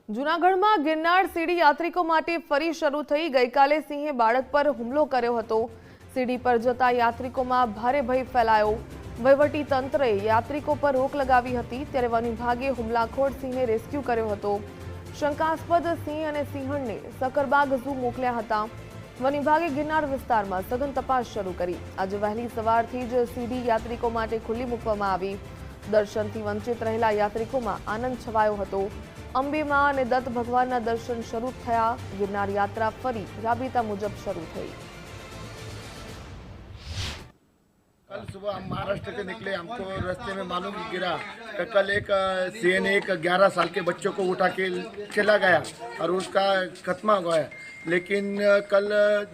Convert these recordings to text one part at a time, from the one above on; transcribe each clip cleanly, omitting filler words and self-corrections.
જૂનાગઢમાં ગિરનાર સીડી યાત્રિકો માટે ફરી શરૂ થઈ। ગઈકાલે સિંહે બાળક પર હુમલો કર્યો હતો। સીડી પર જતા યાત્રિકોમાં ભારે ભય ફેલાયો। વહીવટી તંત્રએ યાત્રિકો પર રોક લગાવી હતી, ત્યારે વન વિભાગે હુમલાખોર સિંહને રેસ્ક્યુ કર્યો હતો। શંકાસ્પદ સિંહ અને સિંહણને સકરબાગ ઝૂ મોકલ્યા હતા। વન વિભાગે ગિરનાર વિસ્તારમાં સઘન તપાસ શરૂ કરી। આજે વહેલી સવારથી જ સીડી યાત્રિકો માટે ખુલ્લી મૂકવામાં આવી। દર્શનથી વંચિત રહેલા યાત્રિકોમાં આનંદ છવાયો હતો। અંબેમાં અને દત્ત ભગવાનના દર્શન શરૂ થયા। गिरनार यात्रा फरी राबता मुजब शुरू थी। कल सुबह हम महाराष्ट्र से निकले, हमको रास्ते में मालूम गिरा कि कल एक सिंह ने एक 11 साल के बच्चों को उठा के चला गया और उसका खत्मा हो गया। लेकिन कल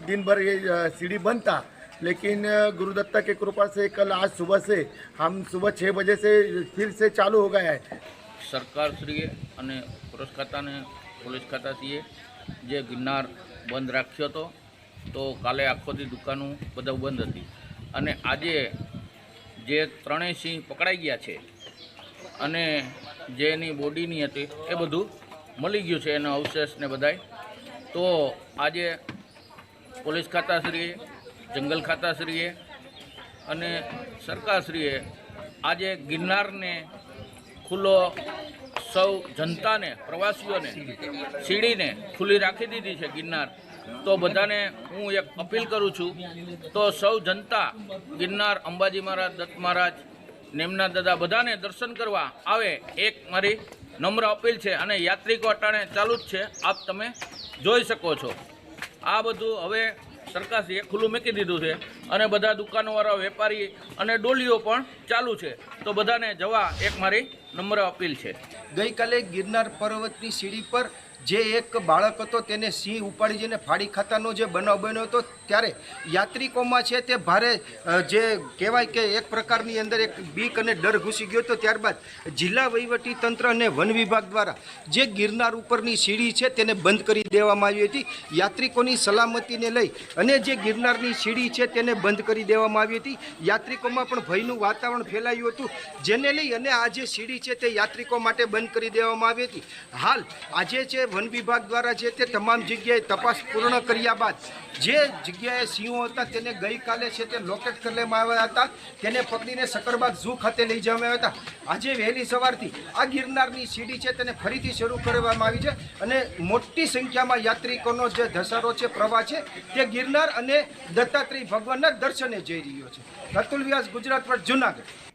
दिन भर ये सीढ़ी बंद था, लेकिन गुरुदत्ता के कृपा से कल आज सुबह से हम सुबह 6 बजे से फिर से चालू हो गया है। સરકારશ્રીએ અને પોલીસ ખાતાને પોલીસ ખાતાશ્રીએ જે ગિરનાર બંધ રાખ્યો હતો, તો કાલે આખોથી દુકાનો બધા બંધ હતી અને આજે જે ત્રણેય સિંહ પકડાઈ ગયા છે અને જે એની બોડીની હતી એ બધું મળી ગયું છે, એનો અવશેષ ને બધાય। તો આજે પોલીસ ખાતાશ્રીએ, જંગલ ખાતાશ્રીએ અને સરકારશ્રીએ આજે ગિરનારને खुलो सौ जनता ने प्रवासीओं ने सीढ़ी ने खुली राखी दीधी है गिरनार। तो बधाने हूँ एक अपील करूँ छूँ, तो सौ जनता गिरनार अंबाजी महाराज, दत्त महाराज, नेमना दादा बधाने दर्शन करवा आवे एक मारी नम्र अपील है। अने यात्रिको अटाणे चालू ज छे, आप तमे जोई शको छो। आ बधुं हवे सरकारश्रीए खुल्लुं मूकी दीधुं छे अने बधा दुकानोवाळा, वेपारी अने डोलीओ पण चालू छे। तो बधाने जवा एक मारी नम्र अपील है। गई काले गिरनार पर्वतनी सीढ़ी पर जे एक बाळक हतो तेने सिंह उपाड़ी जईने फाड़ी खातानो जे बनाव बन्यो हतो, त्यारे यात्रिकोमां छे ते भारे जे कहेवाय के एक प्रकारनी अंदर एक बीक अने डर घूसी गयो हतो। त्यारबाद जिल्ला वहीवटी तंत्र अने वन विभाग द्वारा जे गिरनार उपरनी सीढ़ी छे तेने बंद करी देवामां आवी हती। यात्रिकोनी सलामतीने लई अने जे गिरनारनी सीढ़ी छे तेने बंद करी देवामां आवी हती। यात्रिकोमां पण भयनुं वातावरण फैलायुं हतुं, जेने लई अने आ जे सीढ़ी छे ते यात्रिको माटे बंद करी देवामां आवी हती। हाल आजे जे वन विभाग द्वारा जे ते तमाम जग्याए तपास पूर्ण कर्या बाद जे जग्याए सिंहो हता तेने गई काले छे ते लोकेट कर लेवामां आव्या हता। तेने पकड़ीने सकरबाग ઝૂ खाते लई जवामां આવ્યા હતા। આજે વહેલી સવારથી આ ગિરનારની સીડી છે તેને ફરીથી શરૂ કરવામાં આવી છે અને મોટી સંખ્યામાં યાત્રિકોનો જે ધસારો છે, પ્રવાહ છે, તે ગિરનાર અને દત્તાત્રેય ભગવાનના દર્શને જઈ રહ્યો છે। અતુલ વ્યાસ, ગુજરાત પર, જૂનાગઢ।